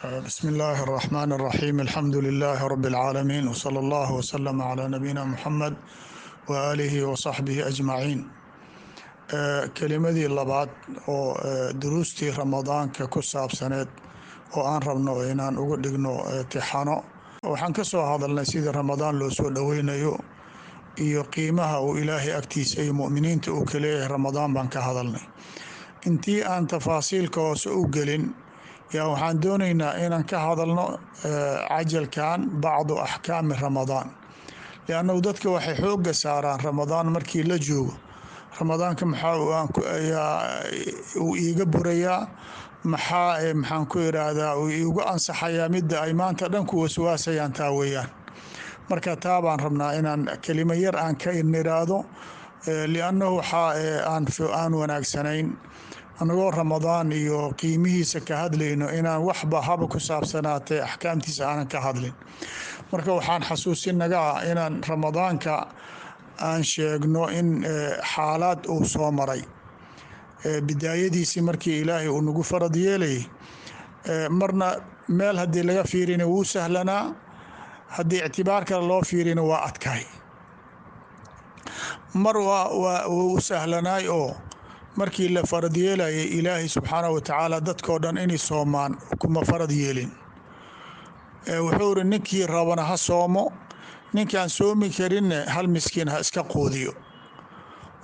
بسم الله الرحمن الرحيم الحمد لله رب العالمين وصلى الله وسلم على نبينا محمد وآله وصحبه أجمعين kelimadii labaad oo duruustii ramadaanka ku saabsaneed oo aan rabno inaan uga dhigno tixano waxaan ka soo hadalnay sidii ramadaan loo soo dhoweynayo iyo qiimaha uu ilaahay agtiisa iyo mu'miniinta uu ka leeyahay ramadaan baan ka hadalnay intii aan tafaasiilka hoose u gelin yaa waxaan doonaynaa inaan ka hadalno cajalkan bacdu axkaami ramadaan liannahu dadka waxay xoogga saaraan ramadaan markii la joogo ramadaanka maxaa uu iiga burayaa maxaan ku idhaahdaa uu iigu ansaxayaa midda ay maanta dhan ku waswaasayaan taa weeyaan marka taa baan rabnaa inaan kelimo yar aan ka niraahdo liannahu aan wanaagsanayn annagoo ramadaan iyo qiimihiisa ka hadlayno inaan waxba haba ku saabsanaatee axkaamtiisa aanan ka hadlin marka waxaan xasuusinaga ah inaan ramadaanka aan sheegno in xaalaad uu soo maray bidaayadiisii markii ilaahay uu nagu farad yeelayay marna meel haddii laga fiirina wuu sahlanaa haddii ictibaar kale loo fiirina waa adkaay mar wuu sahlanaay oo markii la farad yeelayay ilaahay subxaanahu watacaala dadkoo dhan inay soomaan kuma farad yeelin wuxuu iri ninkii rabana ha soomo ninkaan soomi karinne hal miskiin ha iska quudiyo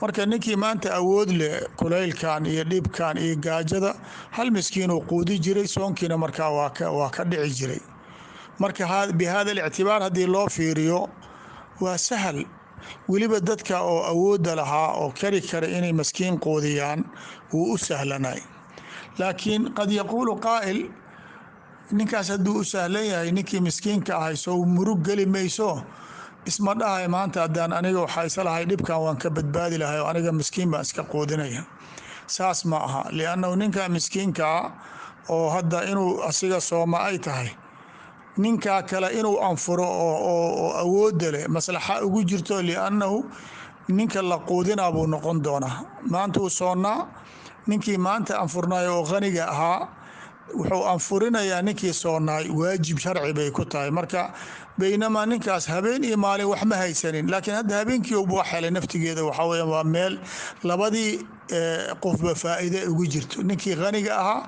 marka ninkii maanta awood leh kulaylkan iyo dhibkan iyo gaajada hal miskiinuu quudi jiray soonkiina markaa waa ka dhici jiray marka bihada alictibaar haddii loo fiiriyo waa sahal weliba dadka oo awoodda lahaa oo kari kara inay maskiin quudiyaan wuu u sahlanay laakiin qad yaquulu qaa'il ninkaas hadduu u sahlan yahay ninkii miskiinka ahay soo murug geli mayso isma dhahay maanta haddaan aniga waxaa isa lahay dhibkan waan ka badbaadi lahay oo aniga miskiin baan iska quudinaya saas ma aha liannahu ninka miskiinkaa oo hadda inuu asiga sooma ay tahay ninkaa kale inuu anfuro oo awoodda leh maslaxa ugu jirto liannahu ninka la quudinaa buu noqon doonaa maanta uu soonnaa ninkii maanta anfurnayo oo qaniga ahaa wuxuu anfurinayaa ninkii soonaay waajib sharci bay ku tahay marka baynamaa ninkaas habeen iyo maalin wax ma haysanin laakiin hadda habeenkii uba wax helay naftigeeda waxaa weya waa meel labadii qofba faa'iide ugu jirto ninkii qaniga ahaa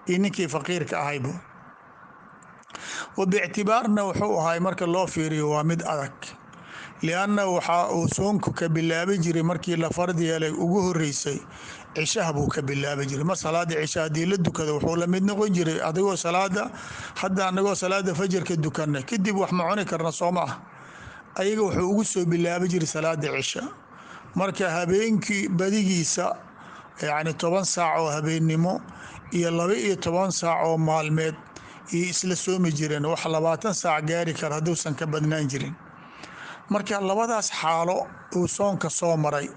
iyo ninkii faqiirka ahaybu wabictibaarna wuxuu ahay marka loo fiiriyo waa mid adag lianna waxa uu soonku ka bilaabi jiray markii la fard yeelay ugu horeysay cishaha buu ka bilaabi jiray mar salaada cisha haddii la dukada wuxuu la mid noqon jiray adigoo salaada hadda anagoo salaada fajarka dukanay kadib wax ma cuni karna soo ma ah ayaga wuxuu ugu soo bilaabi jiray salaada cisha marka habeenkii badigiisa yacni 10 saac oo habeennimo iyo 12 saac oo maalmeed iyo isla soomi jireen wax 20 saac gaari kara hadduusan ka badnaan jirin marka labadaas xaalo uu soonka soo maray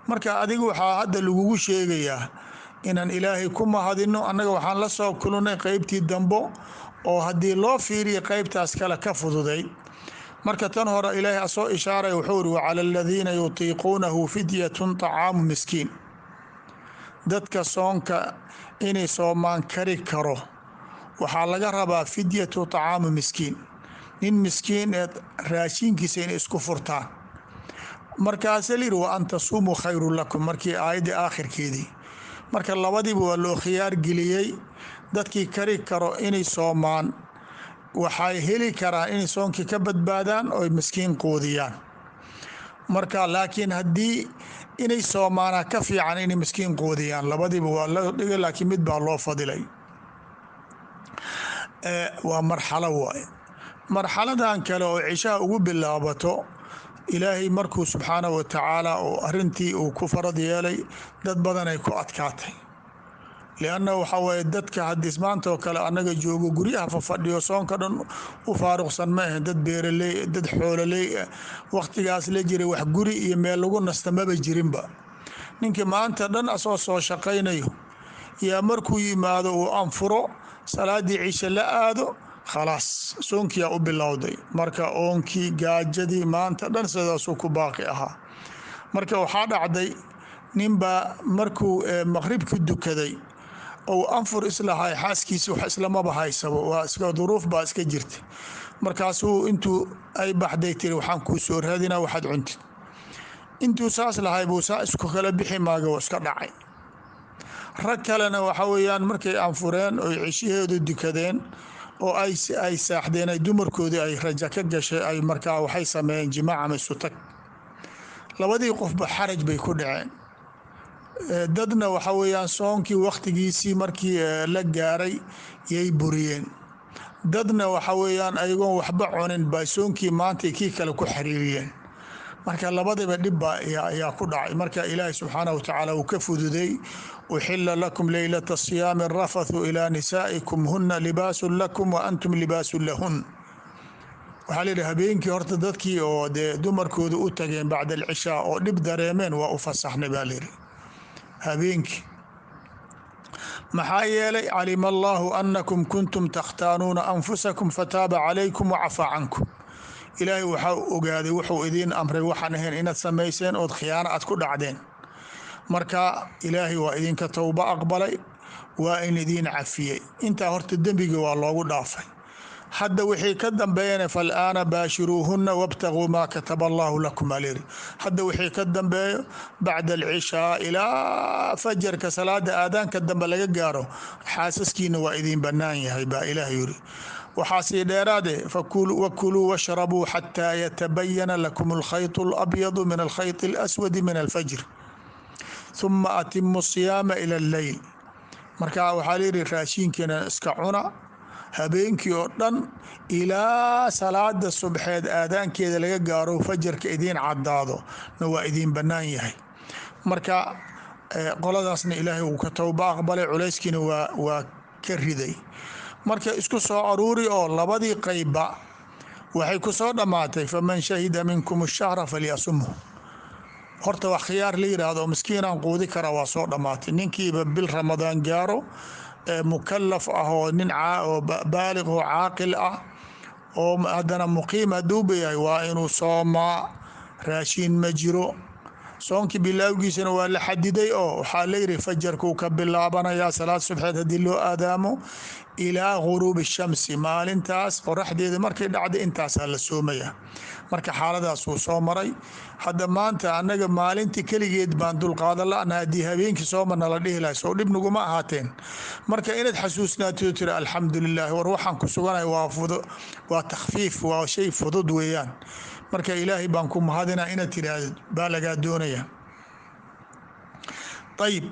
marka adigu waxaa hadda lagugu sheegayaa inaan ilaahay ku mahadino annaga waxaan la soo kulunay qaybtii dambo oo haddii loo fiiriyo qaybtaas kale ka fududay marka tan hore ilaahay asoo ishaaray wuxuu iri wacala aladiina yutiiquunahu fidyatun طacaamu miskiin dadka soonka inay soomaan kari karo waxaa laga rabaa fidyatu طacaamu miskiin nin miskiin ee raashinkiisa inay isku furtaan markaasa layidhi wa an tasuumuu khayru lakum markii aayadda aakhirkeedii marka labadiiba waa loo khiyaar geliyey dadkii kari karo inay soomaan waxay heli karaan inay soonkii ka badbaadaan oy miskiin quudiyaan marka laakiin haddii inay soomaanaa ka fiican inay miskiin quudiyaan labadiiba waa loo dhigay laakiin mid baa loo fadilay waa marxalo waaye marxaladan kale oo cishaha ugu bilaabato ilaahay markuu subxaanahu watacaala oo arintii uu ku farad yeelay dad badan ay ku adkaatay lianna waxaa waye dadka haddiis maantaoo kale annaga joogo guryaha fafadhiyo soonka dhan u faaruqsan ma ahan dad beeraley dad xoololey wakhtigaas la jiray wax guri iyo meel lagu nasta maba jirinba ninkii maanta dhan asoo soo shaqaynayo yaa markuu yimaado uu anfuro salaadii cishe la aado khalaas soonkiyaa u bilowday marka oonkii gaajadii maanta dhan sidaasuu ku baaqi ahaa marka waxaa dhacday ninbaa markuu maqribki dukaday ou anfur islahay xaaskiisa wax islamaba haysabo waa iska duruuf baa iska jirta markaasuu intuu ay baxday tiri waxaan kuu soo raadinaa waxaad cuntid intuu saas lahay buu saa isku kala bixi maaga oo iska dhacay rag kalena waxa weeyaan markay anfureen oo cishaheedu dukadeen oo ay saaxdeen ay dumarkoodii ay raja ka gashay ay markaa waxay sameeyeen jimaac ama isu tag labadii qofba xaraj bay ku dhaceen dadna waxa weeyaan soonkii wakhtigiisii markii la gaaray yay buriyeen dadna waxa weeyaan ayagoon waxba cunin bay soonkii maantay kii kale ku xiriiriyeen marka labadaba dhibba ayaa ku dhacay marka ilaahay subxaanahu watacaala uu ka fududay uxila lakum leylata siyaami arafathu ilaa nisaa'ikum huna libaasun lakum wa antum libaasun lahun waxaa la yidhi habeenkii horta dadkii oo dee dumarkooda u tageen bacda alcishaa oo dhib dareemeen waa u fasaxnay baa layidhi habeenkii maxaa yeelay calima allaahu annakum kuntum takhtaanuuna anfusakum fataaba calaykum wacafaa cankum ilaahay waxaa ogaaday wuxuu idiin amray waxaan ahayn inaad samayseen ood khiyaano aad ku dhacdeen marka ilaahay waa idinka towba aqbalay waa in idiin cafiyey intaa horta dembigii waa loogu dhaafay hadda wixii ka dambeeyana fal'aana baashiruuhunna wabtaguu maa kataba allaahu lakum alayri hadda wixii ka dambeeyo bacda alcishaa ilaa fajarka salaada aadaanka dambe laga gaaro xaasaskiina waa idiin bannaan yahay baa ilaah yiri waxaa sii dheeraade wakuluu washrabuu xataa yatabayana lakum alkhayط اlabyadu min alkhayط اlaswadi min alfajr ثuma atimu الصiyaama ila اlleyl marka waxaa layidhi raashiinkiina iska cuna habeenkii oo dhan ilaa salaada subxeed aadaankeeda laga gaaro fajarka idiin cadaado na waa idiin bannaan yahay marka qoladaasna ilaahay uu ka towba aqbalay culayskiina waa ka riday marka isku soo aruuri oo labadii qeybba waxay ku soo dhammaatay faman shahida minkum الshahra falyasumhu horta wax khiyaar la yidhaahdo oo miskiinaan quudi kara waa soo dhammaatay ninkiiba bil ramadaan gaaro mukalaf ah oo nin oo baaliq oo caaqil ah oo haddana muqiim haduuba yahay waa inuu soomaa raashiin ma jiro soonkii bilaawgiisana waa la xadiday oo waxaa layidhi fajarkuu ka bilaabanayaa salaad subxeed haddii loo aadaamo ilaa guruubi shamsi maalintaas qoraxdeeda markay dhacday intaasaa la soomaya marka xaaladaas uu soo maray hadda maanta annaga maalintii keligeed baan dulqaadan la'na haddii habeenkii soomana la dhihi lahay soo dhib naguma ahaateen marka inaad xasuusnaatoo tiri alxamdulilah war waxaan ku suganahay waa takhfiif waa shay fudud weeyaan marka ilaahay baan ku mahadinaa inaad tiraahdo baa lagaa doonaya ayib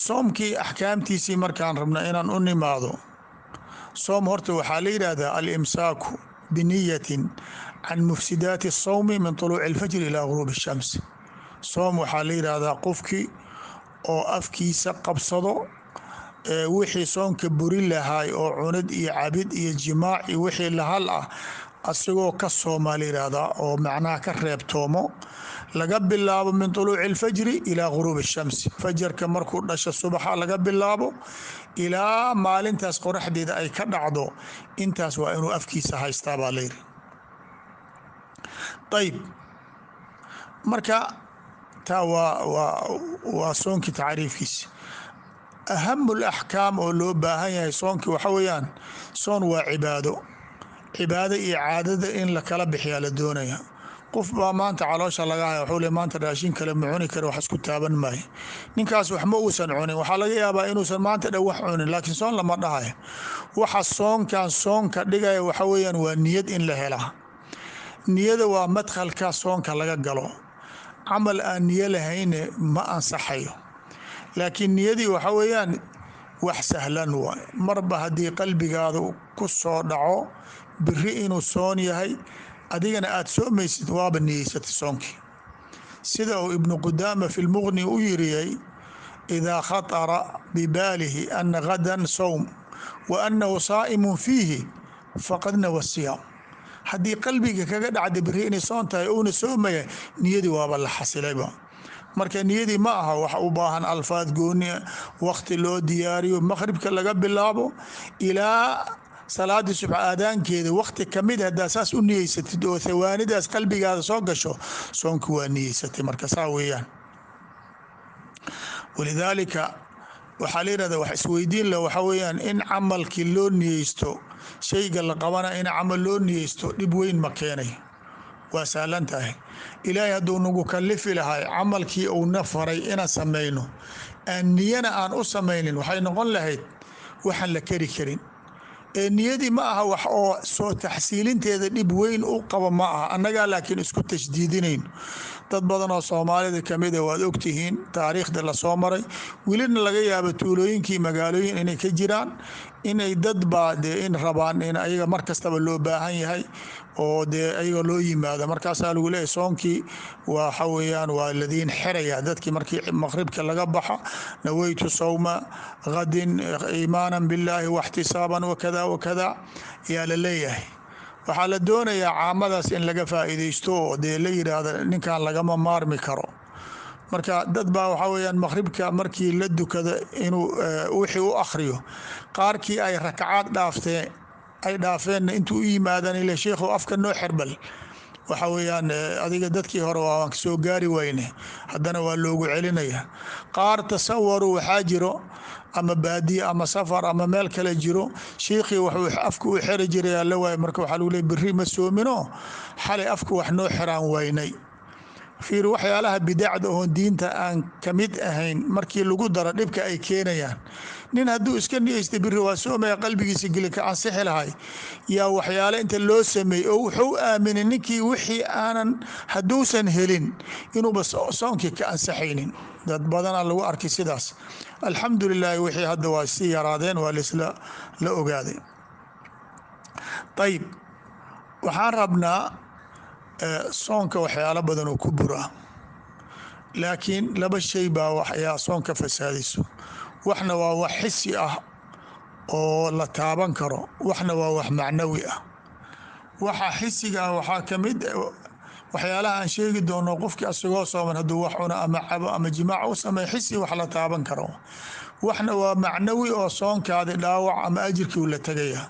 soomkii axkaamtiisii markaan rabna inaan u nimaado soom horta waxaa la yidhaahdaa alimsaaku biniyatin can mufsidaati الsawmi min طuluuci اlfajri ilaa guruubi الshams soom waxaa la yidhaahdaa qofkii oo afkiisa qabsado wixii soonka buri lahaay oo cunid iyo cabid iyo jimaac iyo wixii lahal ah asigoo ka soomaa la yidhaahdaa oo macnaha ka reebtoomo laga bilaabo min طuluuci اlfajri ilaa guruubi الshamsi fajarka markuu dhasho subaxa laga bilaabo ilaa maalintaas qoraxdeeda ay ka dhacdo intaas waa inuu afkiisa haystaa baa layidhi ayb marka taa waa soonkii tacriifkiisa ahamu اlaxkaam oo loo baahan yahay soonkii waxa weeyaan soon waa cibaado iyo caadada in la kala bixiyaa la doonaya qof baa maanta caloosha laga haya wuxuu le maanta raashin kale ma cuni kara wax isku taaban maayo ninkaas wax ma uusan cunin waxaa laga yaabaa inuusan maanta dhan wax cunin laakiin soon lama dhahayo waxa soonkan soonka dhigaya waxa weeyaan waa niyad in la helaa niyada waa madkhalka soonka laga galo camal aan niyo lahayne ma ansaxayo laakiin niyadii waxa weeyaan wax sahlan waay marba haddii qalbigaadu ku soo dhaco biri inuu soon yahay adigana aad soomaysid waaba niyeysatay soonkii sida uu ibnu qudaama fi lmuqni u yiriyay idaa khatara bibaalihi ana gadan sowm wa annahu saa'imun fiihi faqad nawa siyaam haddii qalbiga kaga dhacda biri inay soon tahay uuna soomaya niyadii waaba la xasilayba marka niyadii ma aha wax u baahan alfaad gooni waqti loo diyaariyo maqhribka laga bilaabo ilaa salaadii subx aadaankeeda waqti kamid haddaa saas u niyeysatid oo hawaanidaas qalbigaada soo gasho soonki waa niyeysatay marka saa weeyaan walidaalika waxaa la yidhahda wax isweydiin leh waxa weeyaan in camalkii loo niyeysto shayga la qabana in camal loo niyeysto dhib weyn ma keenay waa sahlan tahay ilaahay hadduu nagu kalifi lahay camalkii uuna faray inaan samayno aan niyana aan u samaynin waxay noqon lahayd waxaan la keri karin niyadii ma aha wax oo soo taxsiilinteeda dhib weyn u qaba ma aha annagaa laakiin isku tashdiidinayn dad badan oo soomaalida ka mid ah waad ogtihiin taariikhda lasoo maray welina laga yaabo tuulooyinkii magaalooyin inay ka jiraan inay dad baa dee in rabaan in ayaga mar kastaba loo baahan yahay oo dee ayaga loo yimaado markaasaa lagu leeyahy soonkii waxa weeyaan waa ladiin xeraya dadkii markii maqribka laga baxa nawaytu sawma gadin iimaanan billaahi waxtisaaban wakada wakada ayaa la leeyahay waxaa la doonayaa caamadaas in laga faa'iidaysto oo dee la yidhaahdo ninkan lagama maarmi karo marka dad baa waxaa weeyaan maqribka markii la dukada inuu wixii u akhriyo qaarkii ay rakacaad dhaafeen intuu u yimaadaan ila sheekhu afka noo xerbal waxa weeyaan adiga dadkii hore waan soo gaari wayne haddana waa loogu celinaya qaar tasawaru waxaa jiro ama baadiye ama safar ama meel kale jiro sheekhii wuxuu afka u xeri jiray alla waay marka waxaa lagu leeyahay berri ma soomino xalay afka wax noo xiraan waynay fiir waxyaalaha bidacda oo diinta aan ka mid ahayn markii lagu daro dhibka ay keenayaan nin hadduu iska niyeysta biri waa soomaya qalbigiisa geli ka ansixi lahay yaa waxyaale inta loo sameeyey oo wuxuu aaminay ninkii wixii aanan hadduusan helin inuuba soonkii ka ansaxaynin dad badanaa lagu arkay sidaas alxamdulilaahi wixii hadda waa sii yaraadeen waa la ogaaday ayib waxaan rabnaa soonka waxyaalo badan oo ku buraa laakiin laba shay baa waxyaa soonka fasaadiso waxna waa wax xisi ah oo la taaban karo waxna waa wax macnawi ah waxa xisiga waxaa ka mid waxyaalaha aan sheegi doono qofkii asagoo sooman hadduu wax cuno ama cabo ama jimaac u sameeyo xisi wax la taaban karo waxna waa macnawi oo soonkaadi dhaawac ama ajirkii la tegaya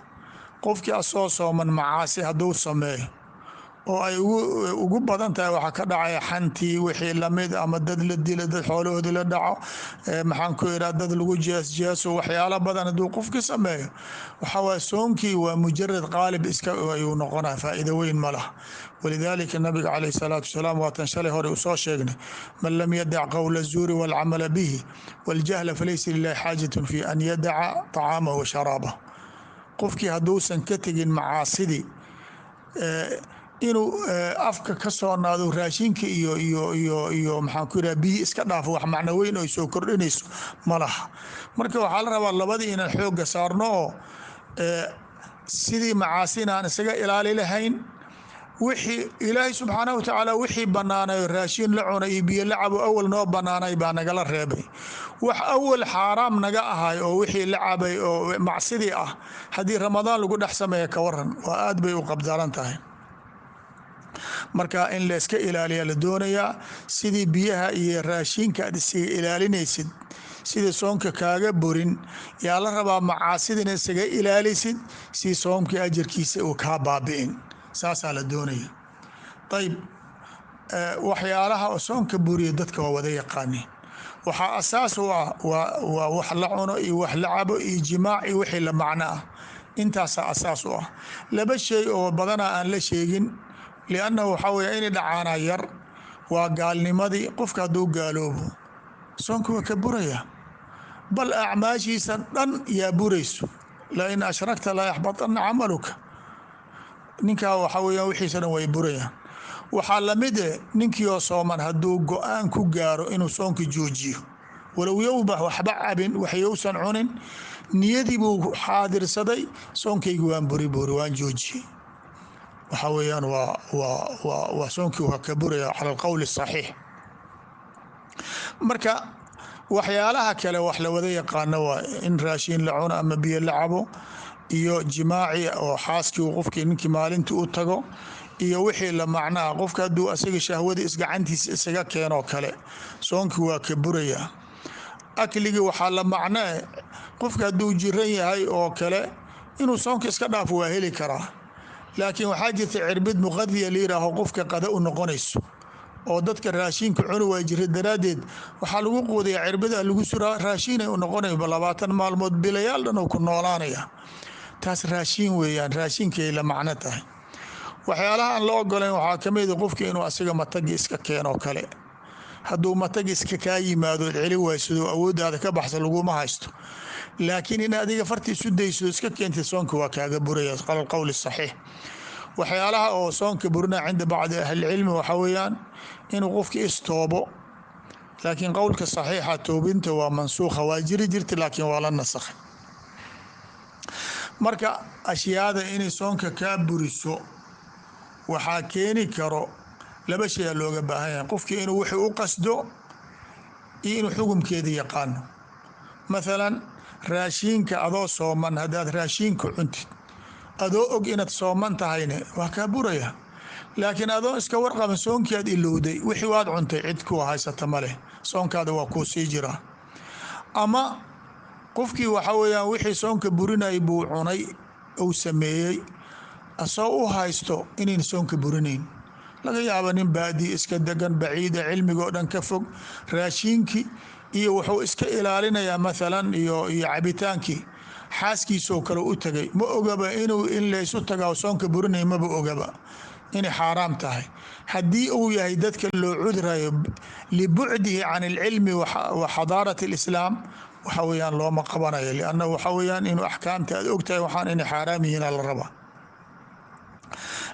qofkii asoo sooman macaasi hadduu sameeyo oo ay ugu badan tahay waxaa ka dhacaya xantii wixii lamid ama dad la dila dad xoolahoodii la dhaco maxaan ku idhaa dad lagu jeesjeeso waxyaalo badan hadduu qofkii sameeyo waxaa waay soonkii waa mujarad qaalib iska ayuu noqonaa faa'iido weyn ma laha walidaalika nabiga calayhi salaatu wasalaam waatan shalay hore usoo sheegnay man lam yadac qowla zuuri waalcamala bihi waljahla falaysa lilahi xaajatun fi an yadaca طacaamahu wa sharaabah qofkii hadduusan ka tegin macaasidii inuu afka ka soo naado raashinka iyo maxaan ku yidhaha biyi iska dhaafo wax macno weyn oo ay soo kordhinayso ma laha marka waxaa la rabaa labadii inaan xoogga saarno oo sidii macaasina aan isaga ilaali lahayn wixii ilaahay subxaanahu watacaala wixii bannaanayo raashin la cuna iyo biyo la cabo awal noo bannaanay baa nagala reebay wax awal xaaraam naga ahay oo wixii la cabay oo macsidii ah haddii ramadaan lagu dhex sameeya ka waran waa aad bay u qabdalan tahay marka in la iska ilaaliya la doonayaa sidii biyaha iyo raashinka aad isaga ilaalinaysid sida soonka kaaga burin yaa la rabaa macaasidina isaga ilaalisid si soomkii ajarkiisa uu kaa baabi'in saasaa la doonaya ayib waxyaalaha soonka buriya dadka waa wada yaqaaniin waxaa asaas u ah waa wax la cuno iyo wax la cabo iyo jimaac iyo wixii la macno ah intaasaa asaas u ah laba shay oo badanaa aan la sheegin liannahu waxaa weeye inay dhacaanaa yar waa gaalnimadii qofka hadduu gaaloobo soonka waa ka buraya bal acmaashiisa dhan yaa burayso lain ashragta la yaxbatanna camaluka ninkaa waxaa weeyaan wixiisa dhan way burayaan waxaa lamid ninkii oo sooman hadduu go-aan ku gaaro inuu soonka joojiyo walow yowba waxba cabin waxyousan cunin niyadii buu xaadirsaday soonkaygi waan buri waan joojiyey waxaa weeyaan waa soonkii waa ka buraya cala alqowl الصaxiix marka waxyaalaha kale wax la wada yaqaano waa in raashin la cuno ama biyo la cabo iyo jimaaci oo xaaskii qofkii ninkii maalintii u tago iyo wixii la macnaa qofka hadduu asaga shahwadii isgacantiisa isaga keenoo kale soonkii waa ka buraya akligii waxaa la macnaa qofka hadduu jiran yahay oo kale inuu soonka iska dhaafo waa heli karaa laakiin waxaa jirta cirbid muqadiya la yihaaho qofka qada u noqonayso oo dadka raashinka cuni waa jira daraadeed waxaa lagu quudiyaa cirbada lagu suraa raashin ay u noqonaya 20 maalmood bilayaal dhan oo ku noolaanaya taas raashin weeyaan raashinkay la macno tahay waxyaalaha aan la ogolayn waxaa ka mid ah qofka inuu asiga matagi iska keeno kale hadduu matagi iska kaa yimaado celi wayso awooddaada ka baxsan laguma haysto laakiin in adiga farti isu dayso iska keentay soonka waa kaaga buraya qal qowl saxiix waxyaalaha oo soonka burna cinda bacd ahli cilmi waxa weeyaan inuu qofka istoobo laakiin qowlka saxiixa toobinta waa mansuukha waa jiri jirta laakiin waa la nasakhay marka ashyaada inay soonka kaa buriso waxaa keeni karo laba shay looga baahan yahay qofkii inuu wixii u qasdo iyo inuu xukumkeeda yaqaano مثلا raashinka adoo sooman haddaad raashinka cuntid adoo og inaad sooman tahayne waa kaa buraya laakiin adoo iska warqaban soonkii aad ilowday wixii waad cuntay cid ku haysata ma leh soonkaada waa kuu sii jiraa ama qofkii waxa weeyaan wixii soonka burinay buu cunay uu sameeyey asoo u haysto inayn soonka burinayn laga yaabo nin baadi iska degan baciida cilmiga oo dhan ka fog raashinkii iyo wuxuu iska ilaalinayaa maalan iyo cabitaankii xaaskiisoo kale u tagay ma ogaba inuu in laysu tagaa soonka burinay maba ogaba inay xaaraam tahay haddii uu yahay dadka loo cudrayo libucdihi can alcilmi wa xadaarat alislaam waxa weeyaan looma qabanayo lianna waxa weeyaan inuu axkaamta aad ogtahay waxaan inay xaaraam yihiin la rabaa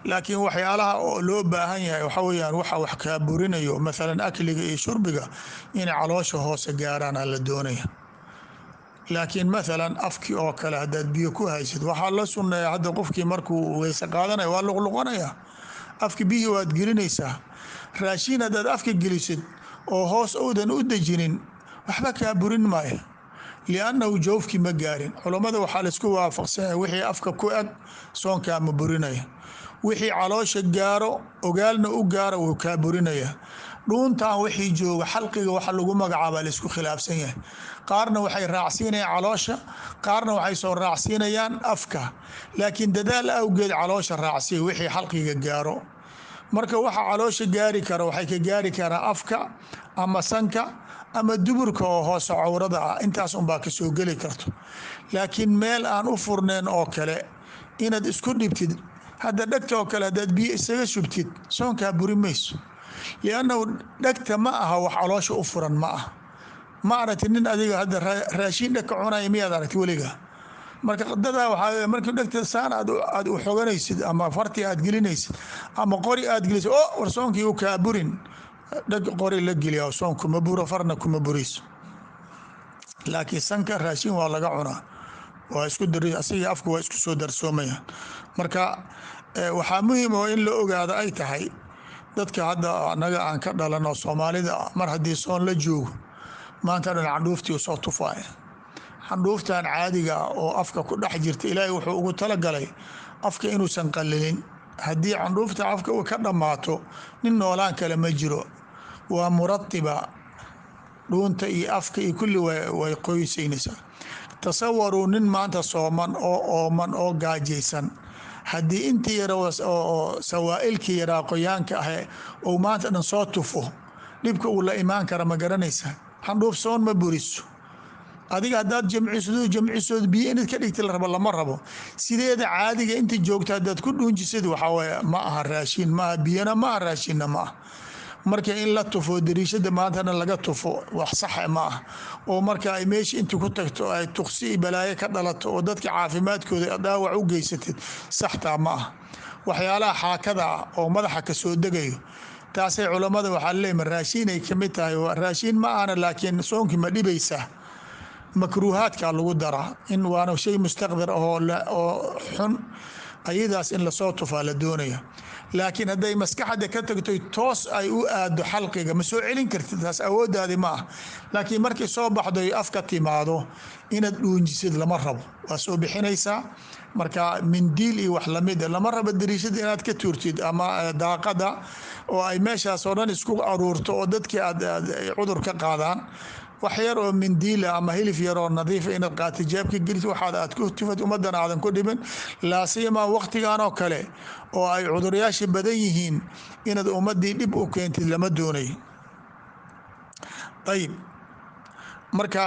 laakiin waxyaalaha oo loo baahan yahay waxa weeyaan waxa wax kaa burinayo maalan akliga iyo shurbiga inay caloosha hoose gaaraan la doonaya laakiin maalan afki oo kale haddaad biyo ku haysid waxaa la sunneeya hadda qofkii markuu weyse qaadanaya waa luqluqanaya afki biyihii waad gelinaysaa raashin haddaad afka gelisid oo hoos oudan u dejinin waxba kaa burin maayo liannahu joofkii ma gaarin culammada waxaa laisku waafaqsanaya wixii afka ku eg soonkaa ma burinaya wixii caloosha gaaro ogaalna u gaaro wuu kaa burinaya dhuuntan wixii jooga xalqiga waxa lagu magacaabaa laisku khilaafsan yahay qaarna waxay raacsiinayaan caloosha qaarna waxay soo raacsiinayaan afka laakiin dadaal awgeed caloosha raacsiya wixii xalqiga gaaro marka waxa caloosha gaari kara waxay ka gaari karaa afka ama sanka ama duburka oo hoose cawrada ah intaas unbaa ka soo geli karto laakiin meel aan u furnayn oo kale inaad isku dhibtid hadda dhegta oo kale haddaad biyo isaga shubtid soonkaa buri mayso liannahu dhegta ma aha wax caloosha u furan ma ah ma aragti nin adiga hadda raashin dheg ka cunaya miyaad aragti weliga marka qadadaa waxaa markii dhegta saan aad u xoganaysid ama farti aad gelinaysid ama qori aad gelisid oo war soonkii uu kaa burin dheg qori la geliya soon kuma buro farna kuma buriso laakiin sanka raashin waa laga cunaa waa isku dari asiga afku waa isku soo darsoomayaan marka waxaa muhiim oo in la ogaado ay tahay dadka hadda anaga aan ka dhalan oo Soomaalida mar haddii soon la joogo maanta dhan candhuuftii soo tufaay candhuuftan caadiga oo afka ku dhex jirta ilaahay wuxuu ugu talagalay afka inuusan qalilin haddii candhuufta afka uu ka dhammaato nin noolaan kale ma jiro waa muratiba dhuunta iyo afka iyo kulli way qoysaynaysaa tasawaruu nin maanta sooman oo ooman oo gaajaysan haddii intii yara oo sawaa'ilkii yaraa qoyaanka ah oo maanta dhan soo tufo dhibka uu la imaan kara ma garanaysaa candhuuf soon ma buriso adiga haddaad jamcisood biyo inaad ka dhigta la rabo lama rabo sideeda caadiga inta joogta haddaad ku dhuunjisid waxaa waaye ma aha raashin ma aha biyana ma aha raashinna ma aha marka in la tufo dariishada maantana laga tufo wax sax ma ah oo marka ay meesha inta ku tagto ay tuqsi balaaye ka dhalato oo dadka caafimaadkooda dhaawac u geysatid saxta ma ah waxyaalaha xaakada ah oo madaxa ka soo degayo taasay culimada waxaa leeyahay raashin ay kamid tahay raashin ma ahna laakiin soonkii ma dhibaysaa makruuhaadka lagu daraa in waana shay mustaqdar oo xun ayadaas in lasoo tufaa la doonaya laakiin hadday maskaxda ka tagto toos ay u aado xalqiga ma soo celin kartid taas awoodaadi ma ah laakiin markay soo baxdo ay afka timaado inaad dhuunjisid lama rabo waa soo bixinaysaa marka mindiil iyo wax lamid lama rabo dariishada inaad ka tuurtid ama daaqada oo ay meeshaas oo dhan isku aruurto oo dadkii aad cudur ka qaadaan wax yar oo mindiila ama hilif yar oo nadiifa inaad qaati jeebka gelis waxaad aad ku tifad ummadana aadan ku dhibin laasiyamaa waqtigan oo kale oo ay cuduryaasha badan yihiin inaad ummadii dhib u keentid lama doonay. ayib marka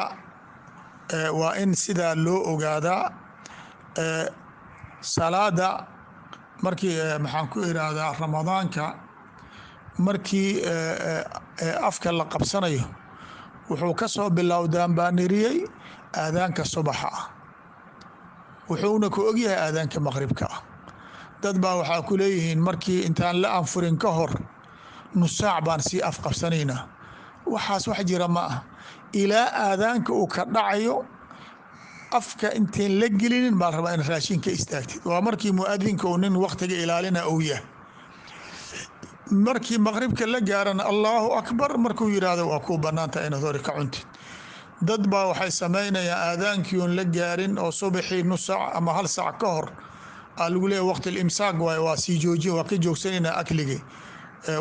waa in sidaa loo ogaadaa. salaada markii maxaan ku irahdaa ramadaanka markii afka la qabsanayo wuxuu ka soo bilowdaan baa niriyey aadaanka subaxa ah, wuxuuna ku ogyahay aadaanka maqribka ah. dad baa waxaa ku leeyihiin markii intaan la anfurin ka hor nus saac baan sii afqabsanaynaa. waxaas wax jira ma ah. ilaa aadaanka uu ka dhacayo afka intayn la gelinin baa la rabaa in raashin ka istaagtid. waa markii muadinka uu nin waqtiga ilaalina uu yahay. markii maqribka la gaarana allaahu akbar markuu yidhaahdo waa kuu bannaantaha inaad hore ka cuntid. dad baa waxay samaynayaan aadaankii oon la gaarin oo subaxii nus saac ama hal saac ka hor aa lagu leeyahy waqti imsaaq waay, waa sii joojin, waa ka joogsanaynaa akligii.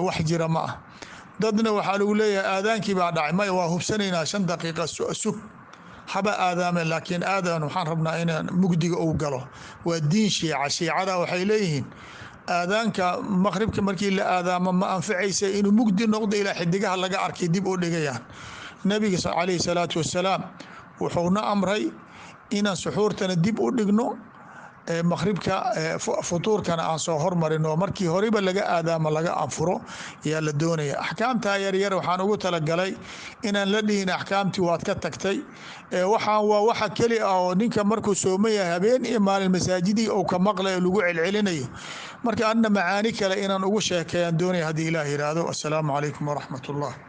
wax jira ma ah. dadna waxaa lagu leeyahay aadaankii baa dhacay, maya waa hubsanaynaa 5 daqiiqa sug haba aadaame, laakiin aadan waxaan rabnaa inaan mugdiga uu galo. waa diin shiica. shiicada waxay leeyihiin aadaanka maqribka markii la aadaamo ma anfacaysa inuu mugdi noqdo ilaa xidigaha laga arkay dib u dhigayaan. nabiga calayhi salaatu wasalaam wuxuuna amray inaan suxuurtana dib u dhigno, maqribka futuurkana aan soo hormarino. markii horeba laga aadaamo laga anfuro yaa la doonaya. axkaamtaa yaryar waxaan ugu talagalay inaan la dhihin axkaamtii waad ka tagtay. waxaan waa waxa keli ah oo ninka markuu sooman yahay habeen iyo maalin masaajidii ou ka maqlayo lagu celcelinayo. marka adna macaani kale inaan ugu sheekeeyaan doonaya haddii ilaah yidhaahdo. assalaamu calaykum waraxmat ullah.